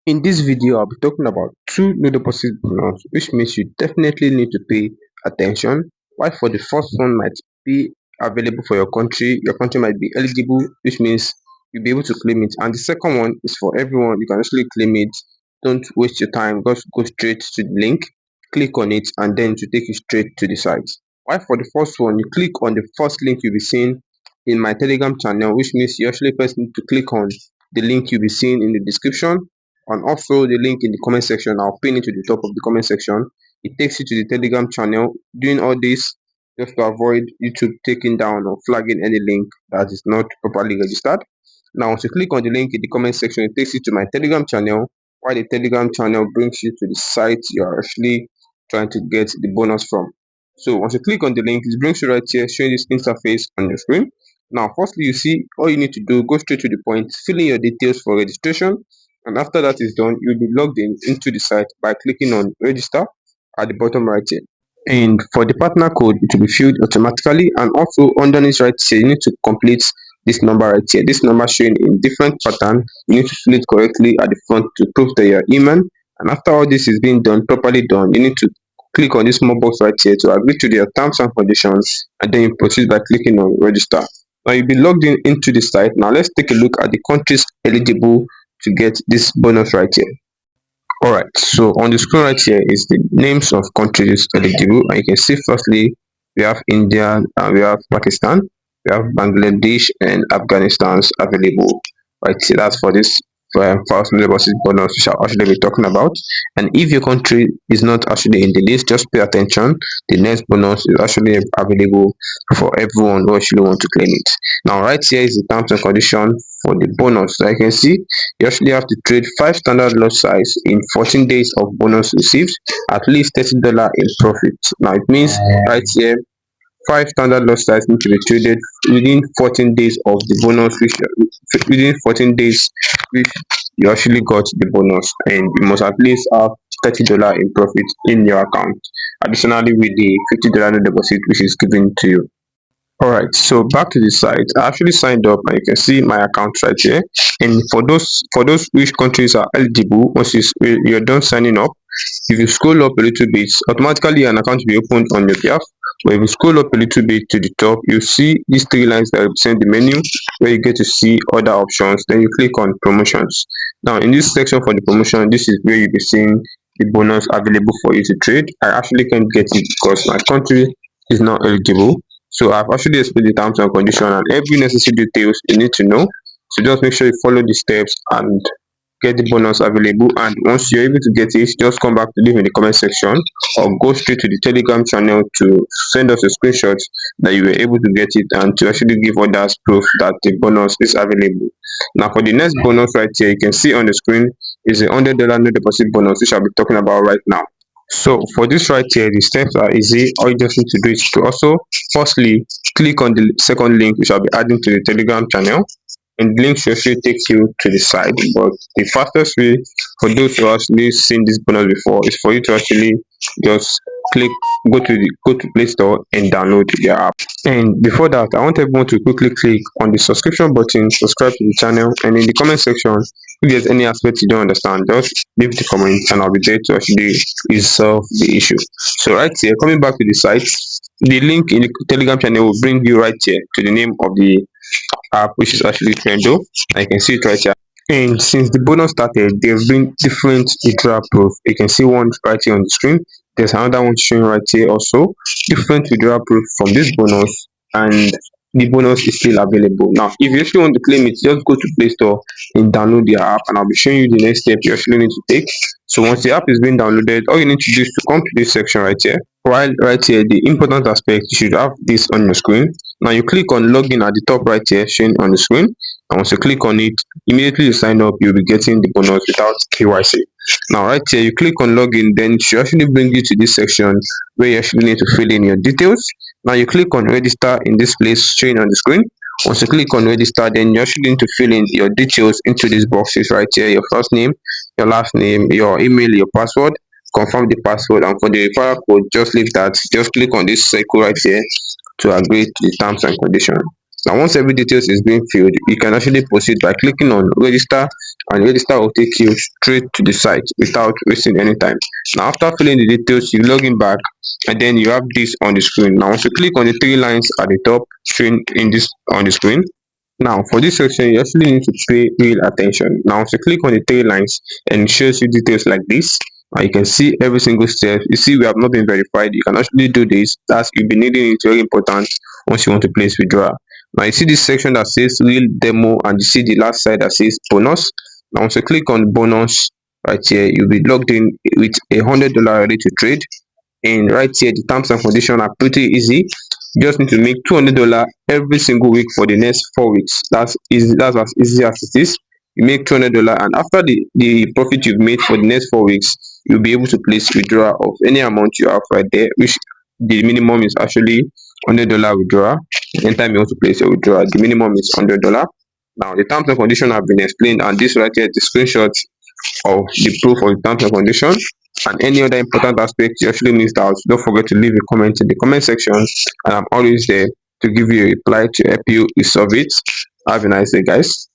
In this video, I'll be talking about two no deposit bonus, which means you definitely need to pay attention. While for the first one might be available for your country might be eligible, which means you'll be able to claim it. And the second one is for everyone, you can actually claim it. Don't waste your time, just go straight to the link, click on it, and then to take you straight to the site. While for the first one, you click on the first link you'll be seeing in my Telegram channel, which means you actually first need to click on the link you'll be seeing in the description and also the link in the comment section. I'll pin it to the top of the comment section. It takes you to the Telegram channel. Doing all this just to avoid YouTube taking down or flagging any link that is not properly registered. Now, once you click on the link in the comment section, it takes you to my Telegram channel. While the Telegram channel brings you to the site you are actually trying to get the bonus from. So once you click on the link, it brings you right here, showing this interface on your screen. Now, firstly, you see all you need to do, go straight to the point, fill in your details for registration. And after that is done, you'll be logged into the site by clicking on register at the bottom right here. And for the partner code, it will be filled automatically. And also underneath right here, you need to complete this number right here. This number showing in different pattern, you need to fill it correctly at the front to prove that you're human. And after all this is being done, properly done, you need to click on this small box right here to agree to their terms and conditions, and then you proceed by clicking on register. Now you'll be logged into the site. Now let's take a look at the countries eligible to get this bonus right here. All right, so on the screen right here is the names of countries eligible, and you can see firstly we have India, we have Pakistan, we have Bangladesh, and Afghanistan's available right here. That's for this first deposit bonus which I'll actually be talking about. And if your country is not actually in the list, just pay attention. The next bonus is actually available for everyone who actually want to claim it. Now, right here is the terms and conditions for the bonus. Like you can see, you actually have to trade 5 standard lot size in 14 days of bonus received, at least $30 in profit. Now, it means right here 5 standard lot size need to be traded within 14 days of the bonus, which within 14 days which you actually got the bonus, and you must at least have $30 in profit in your account, additionally with the $50 deposit which is given to you. All right, so back to the site. I actually signed up, and you can see my account right here. And for those which countries are eligible, once you're done signing up, if you scroll up a little bit, automatically an account will be opened on your behalf. But if you scroll up a little bit to the top, you see these three lines that represent the menu, where you get to see other options. Then you click on promotions. Now, in this section for the promotion, this is where you'll be seeing the bonus available for you to trade. I actually can't get it because my country is not eligible. So I've actually explained the terms and conditions and every necessary details you need to know. So just make sure you follow the steps and get the bonus available. And once you're able to get it, just come back to leave in the comment section or go straight to the Telegram channel to send us a screenshot that you were able to get it and to actually give others proof that the bonus is available. Now for the next bonus right here, you can see on the screen is a $100 no deposit bonus, which I'll be talking about right now. So for this right here, the steps are easy. All you just need to do is to also firstly click on the second link which I'll be adding to the Telegram channel, and the link should actually take you to the site. But the fastest way for those who have actually seen this bonus before is for you to actually just click go to Play Store and download the app. And before that, I want everyone to quickly click on the subscription button, subscribe to the channel, and in the comment section, if there's any aspect you don't understand, just leave the comment and I'll be there to actually resolve the issue. So right here, coming back to the site, the link in the Telegram channel will bring you right here to the name of the app, which is actually Trendo. I can see it right here. And since the bonus started, there's been different withdrawal proof. You can see one right here on the screen. There's another one showing right here also. Different withdrawal proof from this bonus, and the bonus is still available. Now, if you actually want to claim it, just go to Play Store and download the app, and I'll be showing you the next step you actually need to take. So once the app is being downloaded, all you need to do is to come to this section right here. While right here, the important aspect, you should have this on your screen. Now you click on login at the top right here, showing on the screen. And once you click on it, immediately you sign up, you'll be getting the bonus without KYC. Now right here, you click on login, then it should actually bring you to this section where you actually need to fill in your details. Now you click on register in this place showing on the screen. Once you click on register, then you actually need to fill in your details into these boxes right here: your first name, your last name, your email, your password. Confirm the password, and for the referral code, just leave that. Just click on this circle right here to agree to the terms and conditions. Now once every details is being filled, you can actually proceed by clicking on register, and register will take you straight to the site without wasting any time. Now after filling the details, you log in back, and then you have this on the screen. Now once you click on the three lines at the top showing in this on the screen, now for this section you actually need to pay real attention. Now once you click on the three lines and it shows you details like this, you can see every single step. You see we have not been verified. You can actually do this. That's you'll be needing it, very important once you want to place withdrawal. Now you see this section that says real demo, and you see the last side that says bonus. Now once you click on bonus right here, you'll be logged in with $100 ready to trade. And right here the terms and conditions are pretty easy. You just need to make $200 every single week for the next 4 weeks. That's easy. That's as easy as it is. You make $200, and after the profit you've made for the next 4 weeks, you'll be able to place withdrawal of any amount you have right there, which the minimum is actually $100 withdrawal. Anytime you want to place a withdrawal, the minimum is $100. Now the terms and conditions have been explained, and this right here, the screenshot of the proof of the terms and conditions, and any other important aspect you actually missed out. Don't forget to leave a comment in the comment section, and I'm always there to give you a reply to help you resolve it. Have a nice day, guys.